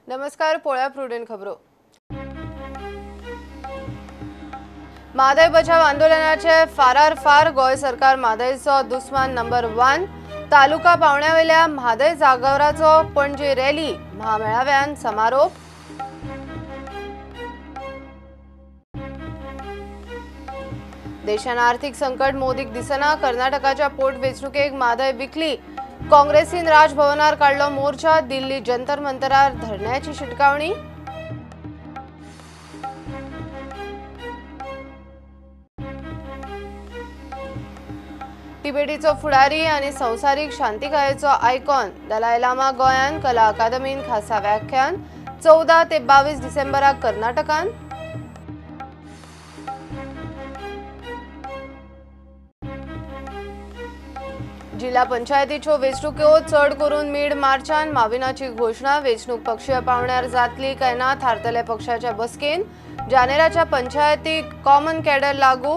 नमस्कार, पोळ्या प्रुडंट खबरो। म्हादय बचाव आंदोलनाचे फार गोय सरकार म्हादयचो दुस्मान नंबर 1 तालुका पावण्यावेल्या म्हादय जागोराचो पणजे रॅली महामेळाव्यान समारोप। देशान आर्थिक संकट मोदीक दिसना, कर्नाटकाच्या पोट वेचणुकेक म्हादय विकली। काँग्रेसीन राजभवनार काढलो मोर्चा, दिल्ली जंतर मंतरार धरण्याची शिटकावणी। तिबेटीचो फुडारी आणि संवसारीक शांतिकायेचो आयकॉन दलाई लामा गोंयान कला अकादमीन खासा व्याख्यान 14 ते 22 डिसेंबराक कर्नाटकान। जिल्हा पंचायतीच्यो वेचणुको चढ करून मिड मार्चान माविनाची घोषणा। वेचणूक पक्षीय पावण्यार जातली काय ना थारतले पक्षाच्या बसकेन। जानेराच्या पंचायतीक कॉमन कॅडर लागू।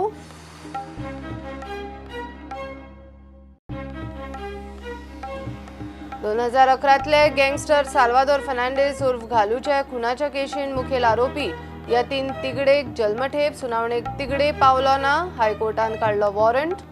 दोन 2011तले गँगस्टर साल्वादोर फर्नांडीस उर्फ घालूचे खुनाच्या केशीन मुखेल आरोपी यतीन तिगडेक जन्मठेप। सुनावणेक तिगडे पावलो ना, हायकोर्टान काढलो वॉरंट।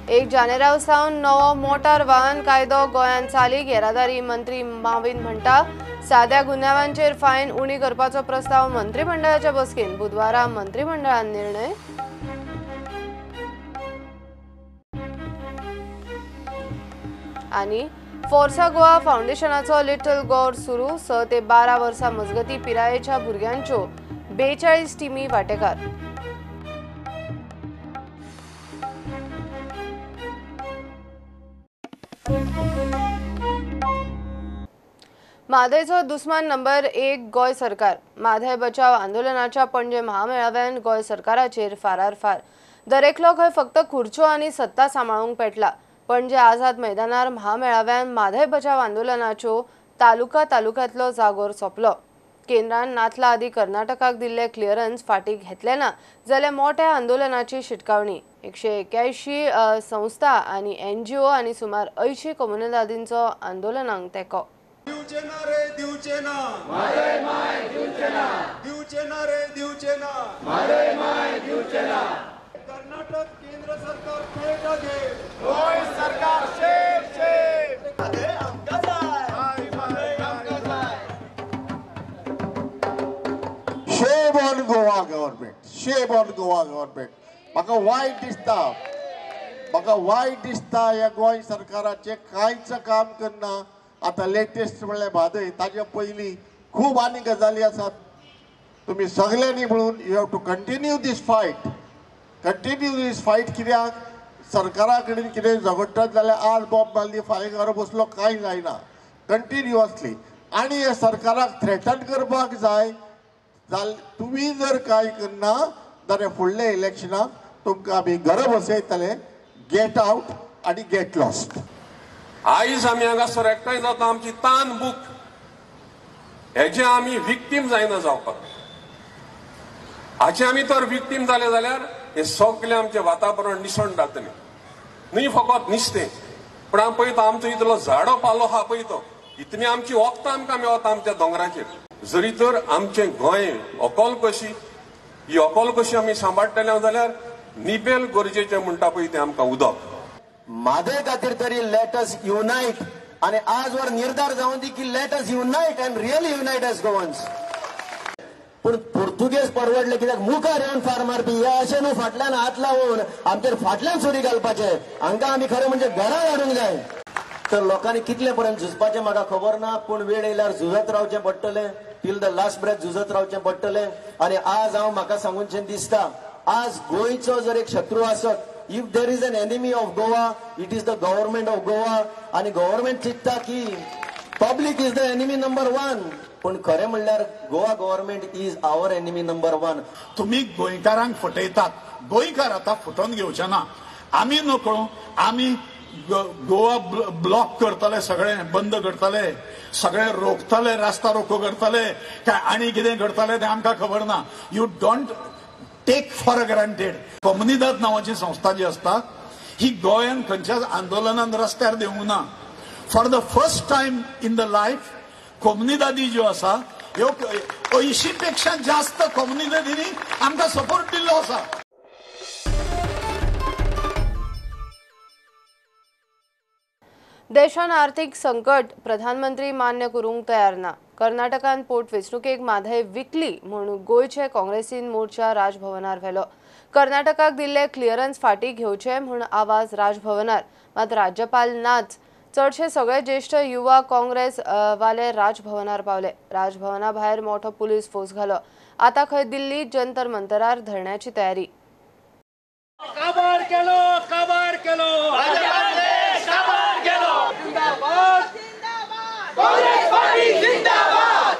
एक जानेरावसावन नवो मोटार वाहन कायदो गोंयान चालीक। येरादारी मंत्री माविन म्हणटा साद्या गुन्यांवांचेर फायन उणी करपाचो प्रस्ताव मंत्रिमंडळाच्या बसकेन। बुधवारा मंत्रिमंडळान निर्णय। आणि फोर्सा गोवा फाउंडेशनाचो लिटल गौर सुरू। 6 ते 12 वर्सां मजगती पिरायेच्या भुरग्यांच्यो 42 टीमी वांटेकार। म्हादयचो दुस्मान नंबर 1 गोय सरकार। म्हादय बचाव आंदोलनाच्या पणजे महामेळाव्यान गोय सरकाराचेर फार दरेकलो खंय फक्त खुर्च्यो आनी सत्ता सांबाळूंक पेटला। पणजे आझाद मैदानार महामेळाव्यान म्हादय बचाव आंदोलनाच्यो तालुक्यांतलो जागोर सोंपलो। केंद्रान नातला आदी कर्नाटकाक दिल्ले क्लिअरन्स फाटीं घेतले ना जाल्यार मोठ्या आंदोलनाची शिटकावणी। 181 संस्था आनी NGO आनी सुमार 80 कम्युनिदादींचो आंदोलनाक तेंको। कर्नाटक केंद्र सरकार पेटा दे, गोय सरकार शेर अरे आमका जाय शेम ऑन गोवा गव्हर्नमेंट म्हाका वायट दिसता या गोय सरकाराचे कांयच काम करना। आता लेटेस्ट म्हणल्यार म्हादय, ताजे पयलीं खूब आनी गजाली आसात। तुम्ही सगळ्यांनी मिळून you have to continue this fight कित्याक सरकारा कडेन कितें झगडटात जाल्यार आज बॉम्ब मारली फाल्यां घरा बसलो कांय जायना। कंटिन्युअसली आनी हे सरकाराक थ्रेटन करपाक जाय जाल्यार तुमी जर कांय करना जाल्यार फुडल्या इलेक्शनाक तुमकां आमी घरा बसयतले। गेट आउट आनी गेट लॉस्ट। आयज आमी हांगासर एकठांय जाता आमची तान बूक हेजे आमी विक्टीम जायना जावपाक। हाचे आमी तर विक्टीम जाले जाल्यार हे सगळे आमचे वातावरण निसण जातले। न्ही फकत नुस्तें पण हांव पळयता आमचो इतलो झाडो पालो आहा पळय तो इतली आमची वखदां आमकां मेवता आमच्या दोंगराचेर। जरी तर आमचें गोंय अकोलकशी ही अकोलकशी आमी सांबाळटले जाल्यार निबेल गरजेचें म्हणटा पळय तें आमकां उदक। म्हादय खातीर तरी लेट अस युनाइट आणि आजवर निर्धार जावन दी की let us unite and really unite as Goans. पण पुर्तुगेज परवडले कित्याक मुखार येवन फार मारपी हे अशें न्हू फाटल्यान हात लावून आमचेर फाटल्यान सोडी घालपाचे। हांकां आमी खरें म्हणजे घरा हाडूंक जाय। तर लोकांनी कितले पर्यंत झुजपाचें म्हाका खबर ना, पूण वेळ येयल्यार झुजत रावचें पडटलें। टिल द लास्ट ब्रेथ झुजत रावचें पडटलें। आणि आज हांव म्हाका सांगूचें दिसता आज गोंयचो जर एक शत्रू आसत, if there is an enemy of Goa, it is the government of Goa. आणि गव्हर्नमेंट चिंतता की public is the enemy number 1, पण खरें म्हणल्यार Goa government is our enemy number 1। तुम्ही गोंयकारांक फटयतात, गोंयकार आता फुटोवन घेवचे ना। आमी नकळो आमी गोवा ब्लॉक करतले, सगळे बंद करतले, सगळे रोखतले, रास्ता रोको करतले काय आनी कितें करतले तें आमकां खबर ना। You don't take for granted. कम्युनिदाद नावाची संस्था जी असता ही गोंयान खंयच्याच आंदोलनान रस्त्यार देवूंक ना. For the first time in the life कम्युनिदादी ज्यो आसा ह्यो 80पेक्षा जास्त कम्युनिदादींनी आमकां सपोर्ट दिल्लो आसा. देशान आर्थिक संकट प्रधानमंत्री मान्य करूंक तयार ना. कर्नाटकान पोटवेंचणुकेक माधय विकली म्हणून गोयचे काँग्रेसीन मोर्चा राजभवनार व्हेलो. कर्नाटकाक दिल्ले क्लियरन्स फाटी घेवचे म्हूण आवाज राजभवनार. मात राज्यपाल नाच. चडशे सगळे ज्येष्ठ युवा काँग्रेस वाले राजभवनार पावले. राजभवना भायर मोठो पुलीस फोर्स घालो. आता खंय दिल्ली जंतर मंतरार धरण्याची तयारी. काबार केलो काबार केलो काबार केलो. जिंदाबाद काँग्रेस पार्टी जिंदाबाद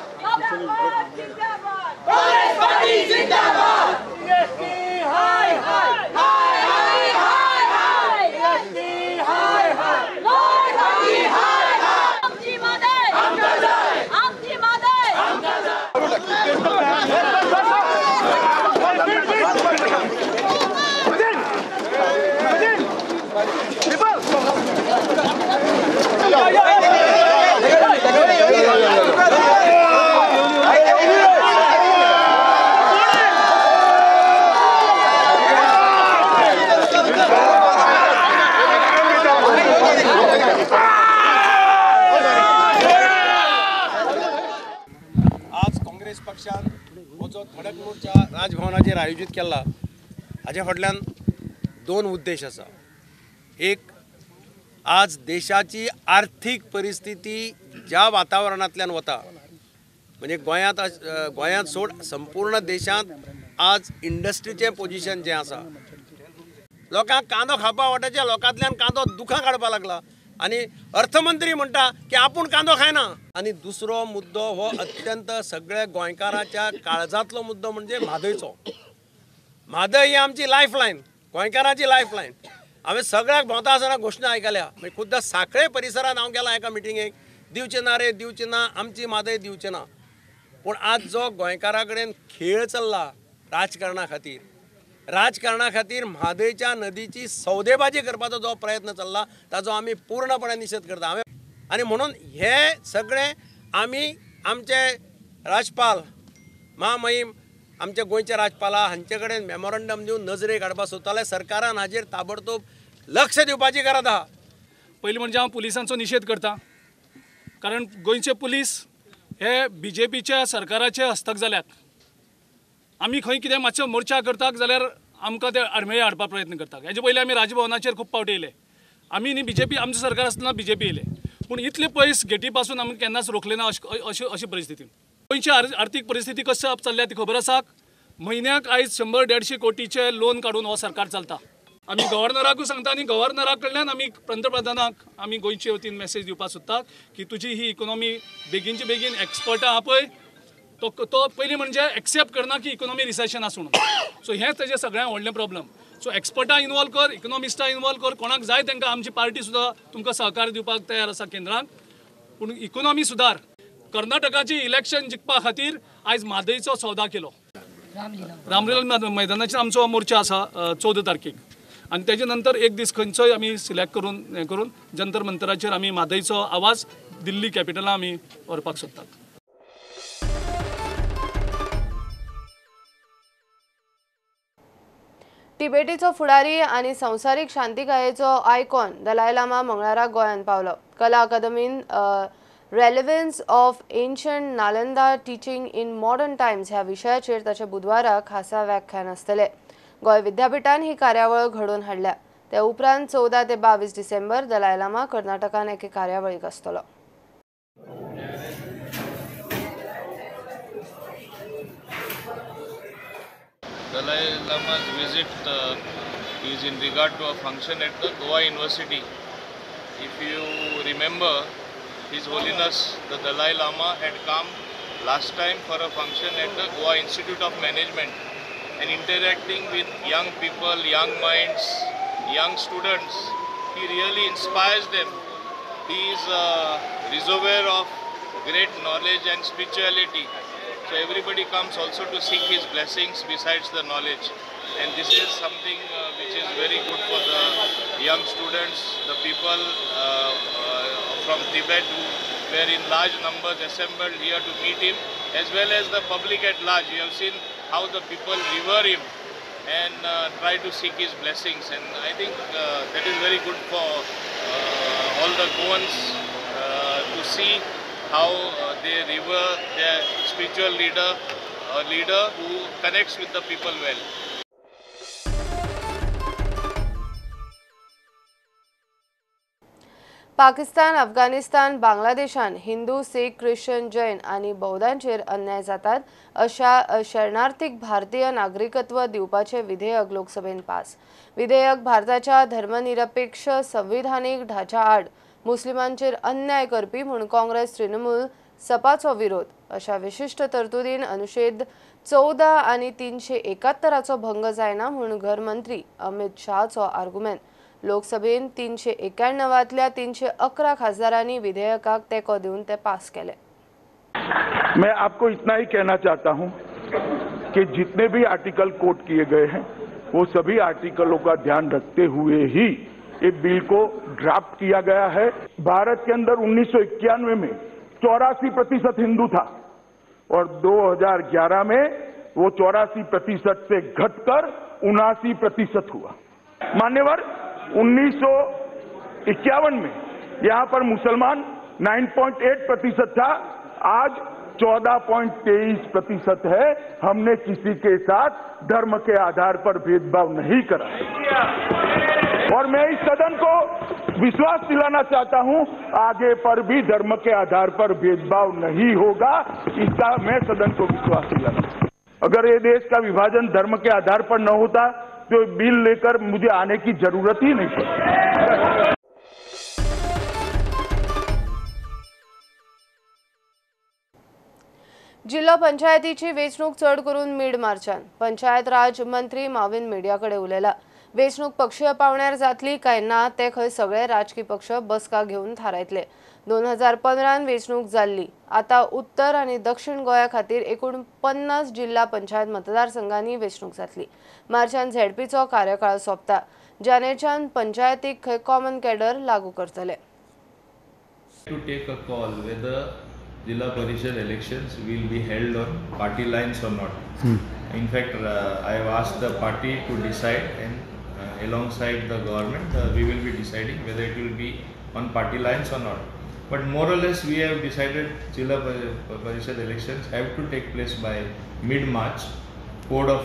काँग्रेस पार्टी जिंदाबाद. जीएसटी हाय हाय हाय हाय हाय हाय. जीएसटी हाय हाय हाय हाय हाय. आमची मादय आमका जाय आमची मादय आमका जाय. आज काँग्रेस पक्षान हो जो धडक मोर्चा राजभवनाचेर आयोजीत केला हाचे फाटल्यान दोन उद्देश आसा. एक, आज देशाची आर्थिक परिस्थिती ज्या वातावरणांतल्यान वता म्हणजे गोंयांत सोड संपूर्ण देशांत आज इंडस्ट्रीचें पोजिशन जें आसा, लोकांक कांदो खावपा वाट्याच्या लोकांतल्यान कांदो दुखां काडपा लागला आनी अर्थमंत्री म्हणटा की आपूण कांदो खायना. आनी दुसरो मुद्दो हो अत्यंत सगळ्या गोंयकारांच्या काळजांतलो मुद्दो म्हणजे म्हादयचो. म्हादय ही आमची लायफलायन, गोंयकारांची लायफलायन. हांवें सगळ्याक भोंवता आसतना घोशणा आयकल्या. म्हणजे खुद्द सांखळे परिसरांत हांव गेलां एका मिटिंगेक. दिवचे ना रे दिवचे ना, आमची म्हादय दिवचे ना. पूण आज जो गोंयकारा कडेन खेळ चल्ला राजकारणा खातीर म्हादयच्या नदीची सौदेबाजी करपाचो जो प्रयत्न चल्ला ताचो आमी पूर्णपणे निशेध करता. आनी म्हणून हे सगळे आमी आमचे राजपाल महामहीम आमचे गोंयचे राजपाला हांचे कडेन मेमोरंडम दिवन नजरेक हाडपाक सोदताले. सरकारान हाजेर ताबडतोब लक्ष दिवपाची गरज आहा. पयलीं म्हणजे हांव पुलिसांचो निशेध करता, कारण गोंयचे पुलीस हे BJPच्या सरकाराचे हस्तक जाल्यात. आमी खंय कितें मातसो मोर्चा करतात जाल्यार आमकां ते आडमेळे हाडपाक प्रयत्न करतात. हेजे पयलीं आमी राजभवनाचेर खूब फावटी येयले. आमी न्ही BJP आमचें सरकार आसतना BJP येयले, पूण इतले पयस गेटी पासून आमी केन्नाच रोखले ना अशी परिस्थिती. गोंयची आर्थीक परिस्थिती कशी चल्ल्या ती खबर आसा. म्हयन्याक आयज 100-150 कोटीचे लोन काडून हो सरकार चलता. आमी गव्हर्नराकूय सांगता आनी गव्हर्नरा कडल्यान आमी पंतप्रधानाक आमी गोंयचे वतीन मेसेज दिवपाक सोदतात की तुजी ही इकॉनॉमी बेगीनचे बेगीन एक्सपर्टां आहा पळय तो पयलीं म्हणजे एक्सेप्ट करना की इकॉनॉमी रिसेशन आसूं म्हणून. सो हेंच तेजें सगळ्यांत व्हडलें प्रॉब्लम. सो एक्सपर्टां इनवॉल्व कर, इकॉनॉमिस्टां इनवॉल्व कर, कोणाक जाय तांकां आमची पार्टी सुद्दां तुमकां सहकार्य दिवपाक तयार आसा केंद्रांत. पूण इकॉनॉमी सुदार. कर्नाटकाची इलेक्शन जिखपा खातीर आयज म्हादयचो सौदा केलो. रामलीला मैदानाचेर आमचो मोर्चा आसा 14 तारखेक. आनी तेजे नंतर एक दीस खंयचोय आमी सिलेक्ट करून जंतर मंतराचेर आमी म्हादयचो आवाज दिल्ली कॅपिटलां आमी व्हरपाक सोदतात. तिबेटीचो फुडारी आनी संवसारीक शांतीकायेचो आयकॉन दलाई लामा मंगळारा गोंयांत पावलो. कला अकादमीन relevance of ancient Nalanda teaching in modern times ह्या विशयाचेर ताचे बुधवारा खासा व्याख्यान आसतले. गोंय विद्यापीठान ही कार्यावळ घडोवन हाडल्या. ते उपरांत 14 ते 22 डिसेंबर दलाई लामा कर्नाटकान एके कार्यावळीक आसतलो. Dalai Lama's visit is in regard to a function at the Goa University. If you remember, His Holiness the Dalai Lama had come last time for a function at the Goa Institute of Management and interacting with young people, young minds, young students. He really inspires them. He is a reservoir of great knowledge and spirituality. So everybody comes also to seek his blessings besides the knowledge. and this is something which is very good for the young students, the people from Tibet who were in large numbers assembled here to meet him, as well as the public at large. You have seen how the people revere him and try to seek his blessings, and I think that is very good for all the Goans to see how they revere their spiritual leader, a leader who connects with the people well. Pakistan, Afghanistan, बांगलादेशान Hindu, Sikh, Christian, Jain आणि बौद्धांचेर अन्याय जातात अशा शरणार्थीक भारतीय नागरिकत्व दिवपाचे विधेयक लोकसभेन पास. विधेयक भारताच्या धर्मनिरपेक्ष संविधानीक ढाच्या आड मुस्लिमांचेर अन्याय करपी म्हूण काँग्रेस, तृणमूल, सपाचो विरोध अशा विशिष्ट तरतुदीन अनुच्छेद 14 आणि 371 भंग जायना म्हूण घरमंत्री अमित शाहचो आर्ग्युमेंट. लोकसभेन 391तल्या 311 खासदारांनी विधेयकाक तेको दिवन ते पास केले. मैं आपको इतना ही कहना चाहता हूं कि जितने भी आर्टिकल कोट किए गए हैं वो सभी आर्टिकलों का ध्यान रखते हुए ही इस बिल को ड्राफ्ट किया गया है. भारत के अंदर 1991 में 84% हिंदू था और 2011 में वो 84% से घटकर 79% हुआ. मान्यवर, 1951 में यहाँ पर मुसलमान 9.8% था, आज 14.23% है. हमने किसी के साथ धर्म के आधार पर भेदभाव नहीं करा और मैं इस सदन को विश्वास दिलाना चाहता हूं आगे पर भी धर्म के आधार पर भेदभाव नहीं होगा. इसका मैं सदन को विश्वास दिलाना. अगर ये देश का विभाजन धर्म के आधार पर न होता तो बिल लेकर मुझे आने की जरूरत ही नहीं पड़ती. जिल्हा पंचायतीची वेंचणूक चढ करून मिड मार्चान पंचायत राज मंत्री माविन मीडियाकडे उलयला. वेंचणूक पक्षीय पावण्यार जातली काय ना ते खंय सगळे राजकीय पक्ष बसका घेवन थारायतले. 2015 वेंचणूक जाल्ली. आता उत्तर आणि दक्षिण गोंया खातीर एकूण 50 जिल्हा पंचायत मतदारसंघांनी वेंचणूक जातली. मार्चान झेडपीचो कार्यकाळ सोंपता. जानेरच्यान पंचायतीक खंय कॉमन कॅडर लागू करतले. To take a call whether Jilla Parishad elections will be held on party lines or not. In fact, I have asked the party to decide, and alongside the government, we will be deciding whether it will be on party lines or not. But more or less, we have decided Jilla Parishad elections have to take place by mid-March. Code of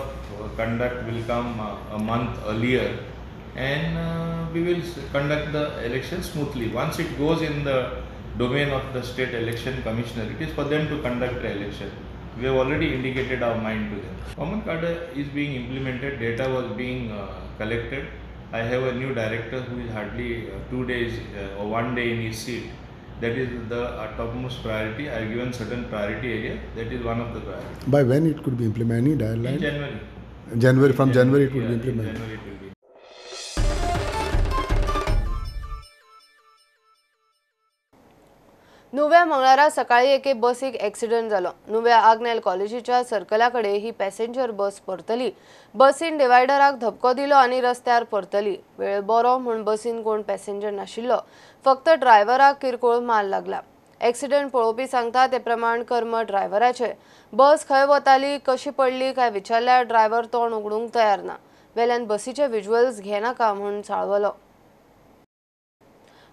conduct will come a month earlier, and we will conduct the election smoothly. Once it goes in the domain of the state election commissioner, it is for them to conduct the election. We have already indicated our mind to them. Common cadre is being implemented, data was being collected. I have a new director who is hardly 2 days or 1 day in his seat. That is the topmost priority. I have given certain priority area. That is one of the priorities. By when it could be implemented? Any deadline? In January. January, from January it would be implemented. January it will be. नुव्या मंगळारा सकाळी एके बसीक accident जालो. नुव्या आग्नेल कॉलेजीच्या सर्कलाकडे ही passenger बस परतली. बसीन डिवायडराक धपको दिलो आनी रस्त्यार परतली. वेळ बरो म्हूण बसीन कोण पॅसेंजर नाशिल्लो. फक्त ड्रायव्हराक किरकोळ माल लागला. ॲक्सिडेंट पळोवपी सांगता ते प्रमाण कर्म ड्रायव्हराचे. बस खंय वताली, कशी पडली काय विचारल्यार ड्रायव्हर तोंड उगडूंक तयार ना. वेल्यान बसीचे विज्युअल्स घेनाका म्हूण चाळवलो.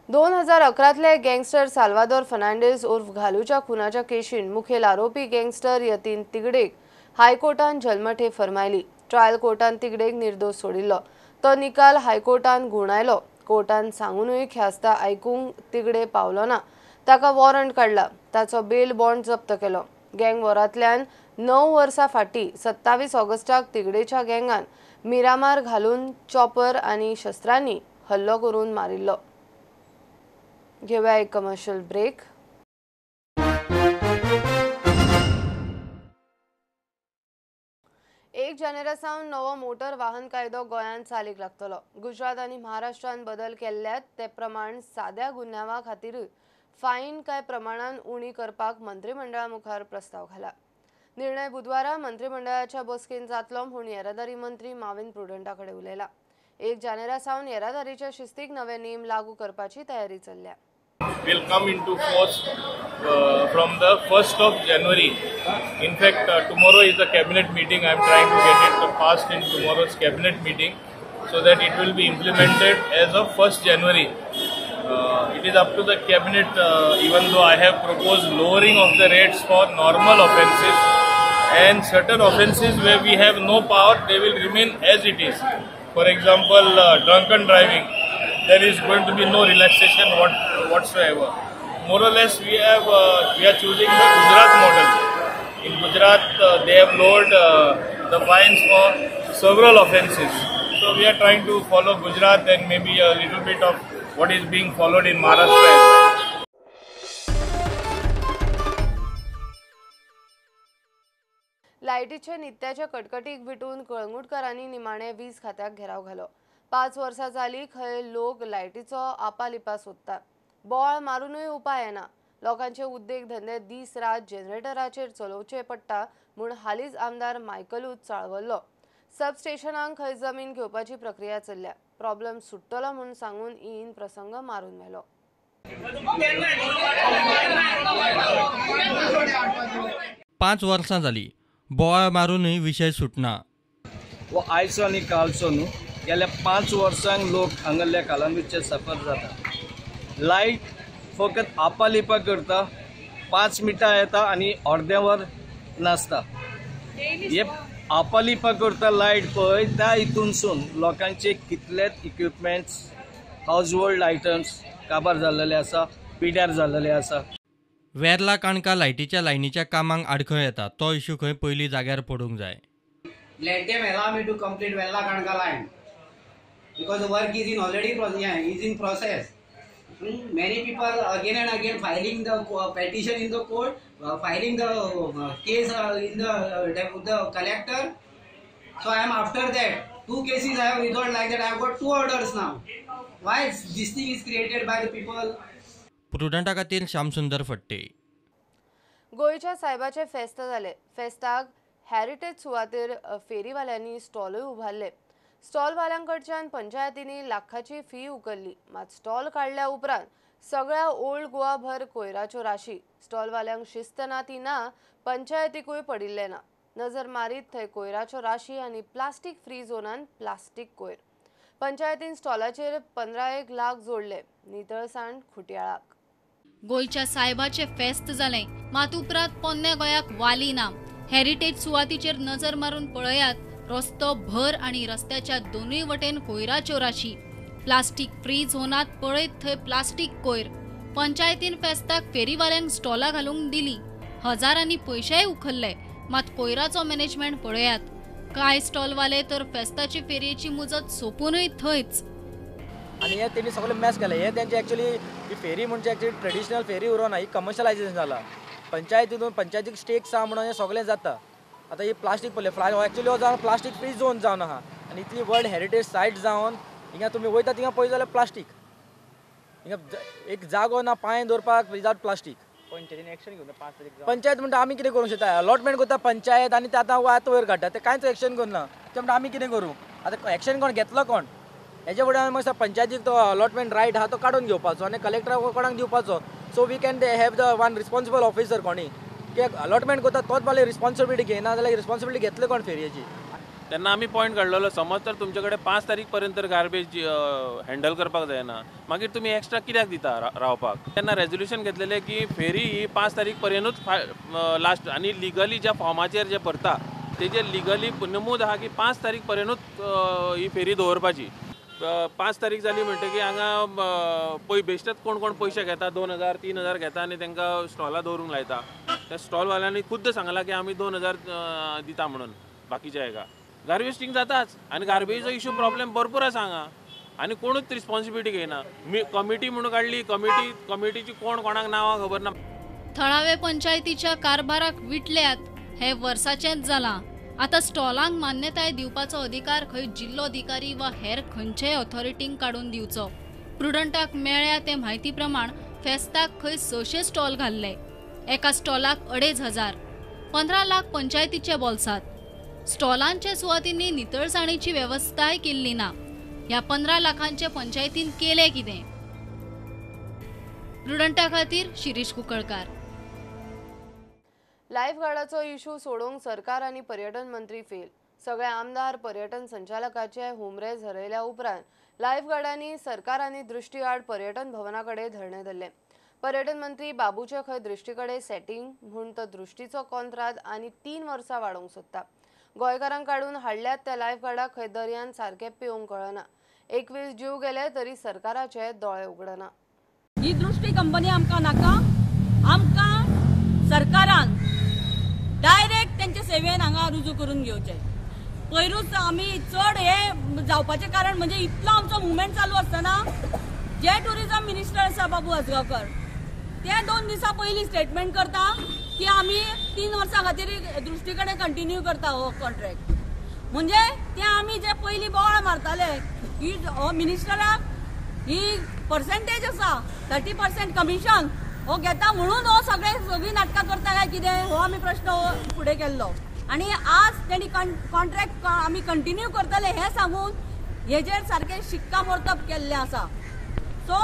2011तले गँगस्टर साल्वादोर फर्नांडीस उर्फ घालूच्या खुनाच्या केशीन मुखेल आरोपी गँगस्टर यतीन तिगडेक हायकोर्टान जल्मठे फरमायली. ट्रायल कोर्टान तिगडेक निर्दोष सोडिल्लो. तो निकाल हायकोर्टान गुणायलो. कोर्टान सांगूनय ख्यास्ता आयकूंक तिगडे पावलो ना. ताका वॉरंट काडला. ताचो बेल बॉन्ड जप्त केलो. गँग वॉरांतल्यान 9 वर्सां फाटीं 27 ऑगस्टाक तिगडेच्या गँगान मिरामार घालून चॉपर आनी शस्त्रांनी हल्लो करून मारिल्लो. घेऊया एक कमर्शियल ब्रेक. एक जानेरासावन नवो मोटर वाहन कायदो गोंयांत चालीक लागतलो. गुजरात आनी महाराष्ट्रान बदल केल्ल्यात ते प्रमाण साद्या गुन्यांवा खातीर फायन कांय प्रमाणान उणी करपाक मंत्रिमंडळा मुखार प्रस्ताव घाला. निर्णय बुधवारा मंत्रिमंडळाच्या बसकेन जातलो म्हूण येरादारी मंत्री माविन प्रुडंटाकडे उलयला। 1 जानेवारी सावन येरादारीच्या शिस्तीक नवे नेम लागू करपाची तयारी चल्ल्या। Will come into force from the 1st of January. In fact, tomorrow is a cabinet meeting. I am trying to get it passed in tomorrow's cabinet meeting so that it will be implemented as of 1st January. It is up to the cabinet, even though I have proposed lowering of the rates for normal offences, and certain offences where we have no power, they will remain as it is. For example, drunken driving. There is going to be no relaxation whatsoever. More or less, we are choosing the Gujarat model. In Gujarat, they have lowered the fines for several offences. So we are trying to follow Gujarat and maybe a little bit of what is being followed in Maharashtra as well. लायटीचे नित्याच्या कडकडीक विटून कळंगूटकरांनी निमाणे वीज खात्याक घेराव घालो। 5 वर्सां जाली खंय लोक लायटीचो आपालिपा सोदतात। बोळ मारूनय उपाय येना। लोकांचे उद्देग धंदे दीस रात जनरेटराचेर चलोवचे पडटा म्हूण हालींच आमदार मायकलूच चाळवल्लो। सबस्टेशनांक खंय जमीन घेवपाची प्रक्रिया चल्ल्या। प्रॉब्लेम सुट्टलो म्हूण सांगून इन प्रसंग मारून व्हेलो। 5 वर्सां जाली बोवाळ मारूनय विषय सुटना। वो आयचो आनी कालचो न्हू, गेल्या 5 वर्सांक लोक हांगल्ल्या कालांगुटचे सफर जाता। लायट फकत आपालिपा करता, 5 मिनटां येता आनी अर्दें वर नासता। हे आपालिपा करता लायट पळय, त्या हितूनसून लोकांचे कितलेच इक्विपमेंट्स, हाऊस होल्ड आयटम्स काबार जाल्लेले आसा, पिड्यार जाल्लेले आसा। वेर्ला काणका लायटीच्या लायनीच्या कामांक आडखळ येता, तो इश्यू खंय पयलीं जाग्यार पडूंक जाय। Let them allow me to complete Vella Kanka line because the work is in process. Many people again and again filing the petition in the court, filing the case in the collector. So I am after that. 2 cases I have resolved like that. I have got 2 orders now. Why this thing is created by the people? प्रुडंटा खातीर श्यामसुंदर फडते। गोयच्या सायबाचे फेस्त जाले। फेस्ताक heritage सुवातेर फेरीवाल्यांनी स्टॉलय उभारले। स्टॉलवाल्यांकडच्यान पंचायतींनी लाखाची fee उकल्ली, मात stall काडल्या उपरांत सगळ्या ओल्ड गोवा भर कोयराच्यो राशी। स्टॉलवाल्यांक शिस्त ना ती ना, पंचायतीकूय पडिल्ले ना। नजर मारीत थंय कोयराच्यो राशी आनी प्लास्टीक फ्री झोनान प्लास्टीक कोयर। पंचायतीन स्टॉलाचेर 15 लाख जोडले। नितळसाण खुट्याळाक। गोयच्या सायबाचे फेस्त जाले, मात उपरांत पोन्ने गोंयाक वाली ना। हेरिटेज सुवातीचेर नजर मारून पळयात, रस्तो भर आणि रस्त्याच्या दोनूय वटेन कोयराच्यो राशी। प्लास्टीक फ्री झोनात पळयत थंय प्लास्टीक कोयर। पंचायतीन फेस्ताक फेरीवाल्यांक स्टॉला घालूंक दिली, हजारांनी पयशेय उखल्ले, मात कोयराचो मॅनेजमेंट पळयात। कांय स्टॉलवाले तर फेस्ताची फेरयेची मुजत सोंपूनय थंयच। आणि हे त्यांनी सगळे मॅच केले। हे त्यांची ॲक्च्युली ही फेरी म्हणजे ॲक्च्युली ट्रेडिशनल फेरी उरोना, ही कमर्शलायझेशन जाला। पंचायतीक स्टेक्स आहा म्हणून हे सगळें जाता। आता ही प्लास्टीक पळय, ॲक्च्युली हो जावन प्लास्टीक फ्री झोन जावन आहा आनी इतली वर्ल्ड हेरिटेज सायट जावन हिंगा तुमी वयता थिंगा पळय जाल्यार प्लास्टीक, हिंगा एक जागो ना पांय दवरपाक विदाउट प्लास्टीक। पंचायतीन एक्शन घेवन 5 तारीख पंचायत म्हणटा आमी कितें करूंक शकता, अलॉटमेंट करता पंचायत आनी ते आतां वयर काडटा, ते कांयच एक्शन करना। ते म्हणटा आमी कितें करूं, आतां एक्शन कोण घेतलो कोण? हेजे फुडें मागीर पंचायतीक तो अलॉटमेंट रायट आहा तो काडून घेवपाचो आनी कलेक्टराक कोणाक दिवपाचो। So we can have the one responsible officer कोणी की अलॉटमेंट करता तोच बाले रिस्पॉन्सिबिलिटी घेयना जाल्यार रिस्पॉन्सिबिलिटी घेतले कोण फेरयेची। तेन्ना आमी पॉयंट काडलेलो, समज तर तुमचे कडेन 5 तारीख पर्यंत गार्बेज हँडल करपाक जायना, मागीर तुमी एक्स्ट्रा कित्याक दिता रावपाक? तेन्ना रेजोल्युशन घेतलेलें की फेरी ही 5 तारीख पर्यंतूच लास्ट, आनी लिगली ज्या फॉर्माचेर जे भरता तेजेर लिगली नमूद आहा की 5 तारीख पर्यंतूच ही फेरी दवरपाची। 5 तारीख जाली म्हणटकीर हांगा बेश्टेच कोण कोण पयशे घेता, 2000 3000 घेता आनी तांकां स्टॉला दवरूंक लायता। त्या स्टॉलवाल्यांनी खुद्द सांगलां की आमी 2000 दिता म्हणून बाकीच्या हेका। गार्बेज जाताच आनी गार्बेजचो इश्यू प्रॉब्लेम भरपूर आसा हांगा आनी कोणूच रिस्पॉन्सिबिलिटी घेयना। कमिटी म्हणून काडली, कमिटीची कोण कोणाक नांवां खबर ना। थळावे पंचायतीच्या कारभाराक विटल्यात हे वर्साचेंच जालां। आता स्टॉलांक मान्यताय दिवपाचो अधिकार खंय जिल्लोधिकारी वा हेर खंयचेय ऑथॉरिटींक काडून दिवचो। प्रुडंटाक मेळ्ळ्या ते म्हायती प्रमाण फेस्ताक खंय 600 स्टॉल घाल्ले, एका स्टॉलाक 2500। 15 लाख पंचायतीच्या बोल्सात। स्टॉलांच्या सुवातींनी नितळसाणीची व्यवस्थाय केल्ली ना। ह्या 15 लाखांच्या पंचायतीन केले कितें? प्रुडंटा खातीर शिरीष कुंकळकार। लाईफ गार्डाचो इशू सोडवंक सरकार आनी पर्यटन मंत्री फेल। सगळे आमदार पर्यटन संचालकाचे हुमरे झरयल्या उपरांत लाईफ गार्डांनी सरकार आनी दृष्टीआड पर्यटन भवनाकडे धरणे धरले। पर्यटन मंत्री बाबूचे खंय दृष्टीकडे सेटिंग म्हूण तो दृष्टीचो कॉन्त्रात आनी 3 वर्सां वाडोवंक सोदता। गोंयकारांक काडून हाडल्यात त्या लाईफ गार्डाक खंय दर्यान सारके पिवंक कळना। 21 जीव गेले तरी सरकाराचे दोळे उगडना। ही दृष्टी कंपनी आमकां नाका। आमकां सरकारान डायरेक्ट त्यांचे सेवेन हांगा रुजू करून घेवचे। पयरूच आमी चड हे जावपाचें कारण म्हणजे इतलो आमचो मुवमेंट चालू आसतना जे टुरिझम मिनिस्टर आसा बाबू आजगांवकर ते 2 दिसा पयलीं स्टेटमेंट करता की आमी 3 वर्सां खातीर दृष्टी कडेन कंटिन्यू करता हो कॉन्ट्रॅक्ट। म्हणजे ते आमी जे पयलीं बोवाळ मारताले की हो मिनिस्टराक ही पर्सेंटेज आसा 30% कमिशन हो घेता म्हणून हो सगळी नाटकां करता काय कितें हो आमी प्रश्न फुडें केल्लो। आणि आज त्यांनी कॉन्ट्रॅक्ट आमी कंटिन्यू करतले हे सांगून हेजेर सारखे शिक्कामोर्तब केल्ले आसा। सो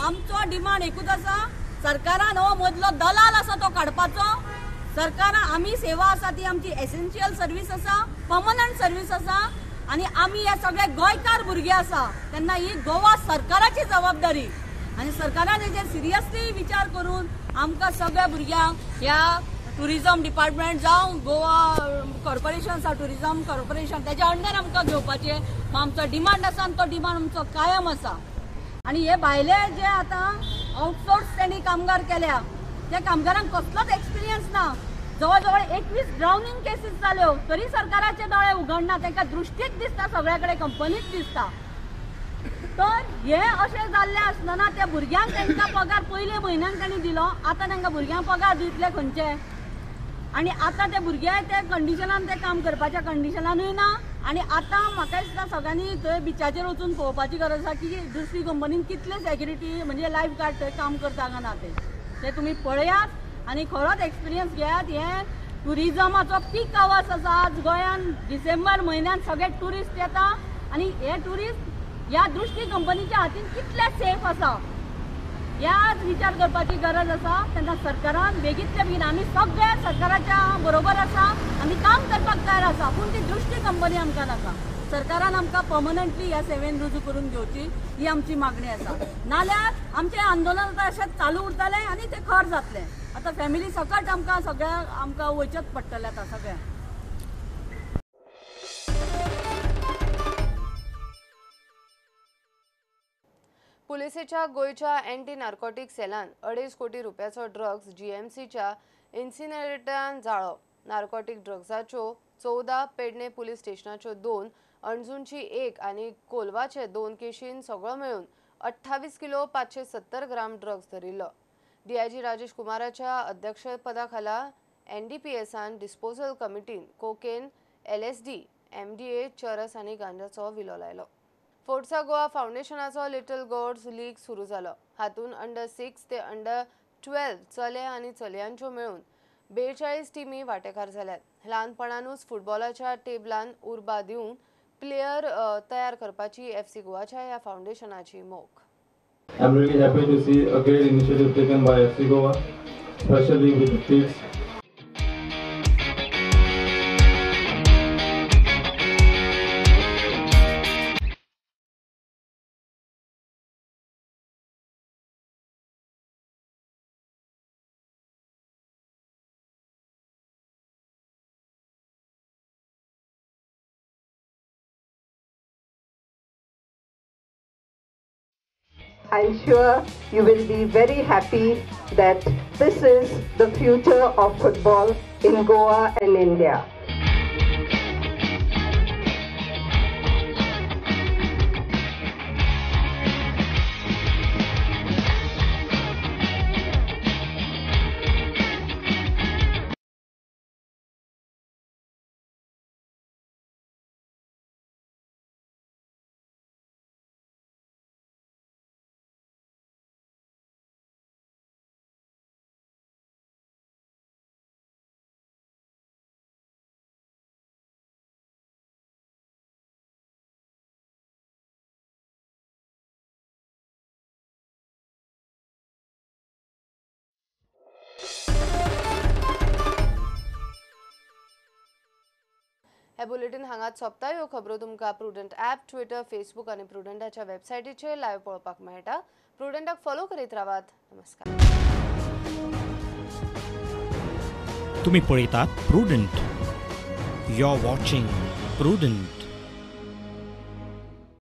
आमचो डिमांड एकूच आसा, सरकारान हो मदलो दलाल आसा तो काडपाचो। सरकारान आमी सेवा आसा ती आमची एसेन्शियल सर्वीस आसा, पर्मनंट सर्वीस आसा आणि आमी हे सगळे गोंयकार भुरगे आसा तेन्ना ही गोवा सरकाराची जबाबदारी आणि सरकारान हेजेर सिरियसली विचार करून आमकां सगळ्या भुरग्यांक ह्या टुरिझम डिपार्टमेंट जावं गोवा कॉर्पोरेशन आसा टुरिझम कॉर्पोरेशन त्याच्या अंडर आमकां घेवपाचे आमचो डिमांड आसा आणि तो डिमांड आमचो कायम आसा। आणि हे भायले जे आतां आउटसोर्स त्यांनी कामगार केल्या त्या कामगारांक कसलोच एक्सपिरियन्स ना। जवळ जवळ 21 ड्राउनिंग केसीस जाल्यो तरी सरकाराचे दोळे उघडना। तांकां दृष्टीक दिसता सगळ्याकडे कंपनीच दिसता। तर हे अशें जाल्ले आसतना त्या भुरग्यांक तांकां पगार पयले म्हयन्याक तांणी दिलो, आतां तांकां भुरग्यांक पगार दितले खंयचे? आणि आता ते भुरगे ते कंडिशनान ते काम करपाच्या कंडिशनानूय ना। आणि आता म्हाका दिसता सगळ्यांनी थंय बिचाचेर वचून पळोवपाची गरज आसा की दृष्टी कंपनीन कितले सेक्युरिटी म्हणजे लायफ गार्ड थंय काम करता काय ना ते तुमी पळयात आणि खरोच एक्सपिरियन्स घेयात। हे टुरिझमाचो पीक आवर्स आसा। आज गोंयान डिसेंबर म्हयन्यात सगळे टुरिस्ट येता आणि हे टुरिस्ट या दृष्टी कंपनीच्या हातीन कितले सेफ आसा याच विचार करपाची गरज आसा। तेन्ना सरकारान बेगीतल्या बेगीन आमी सगळे सरकाराच्या बरोबर आसा, आमी काम करपाक तयार आसा, पूण ती दृष्टी कंपनी आमकां नाका। सरकारान आमकां पर्मनंटली ह्या सेवेन रुजू करून घेवची ही आमची मागणी आसा। नाल्यार आमचे आंदोलन आतां अशेंच चालू उरतलें आणि ते खर जातलें। आतां फॅमिली सकट आमकां सगळ्यांक आमकां वयचेच पडटलें आतां सगळ्यांक। पुलिसेच्या गोयच्या अँटी नार्कोटिक सेलान 2.5 कोटी रुपयाचो ड्रग्स जीएमसीच्या इन्सिनरेटरान जाळो। नार्कोटिक ड्रग्साच्यो 14 पेडणे पुलीस स्टेशनाच्यो 2, अणजूंची 1 आणि कोलवाचे 2 केशीन सगळो मेळून 28 किलो 570 ग्राम ड्रग्स धरिल्लो। डीआयजी राजेश कुमाराच्या अध्यक्षपदाखाला एनडीपीएसान डिस्पोजल कमिटीन कोकेन, LSD, MDA, चरस आणि गांजाचो विलो लायलो। फोर्ट्सा गोवा फाउंडेशनाचो लिटल गॉड्स लीग सुरू जालो। हातून अंडर 6 ते अंडर 12 चले आणि चलयांच्यो मेळून 42 टीमी वांटेकार जाल्यात। ल्हानपणानूच फुटबॉलाच्या टेबलान उर्बा दिवन प्लेयर तयार करपाची FC गोवाच्या ह्या फाउंडेशनाची मोख। I'm really happy to see a great initiative taken by FC Goa, especially with the kids. I'm sure you will be very happy that this is the future of football in Goa and India. हे bulletin हांगाच सोंपता. ह्यो खबरो तुमकां prudent app, Twitter, Facebook आनी प्रुडंटाच्या वेबसायटीचेर live पळोवपाक मेळटा. प्रुडंटाक फॉलो करीत रावात. नमस्कार. तुम्ही पळयतात Prudent. You are watching prudent.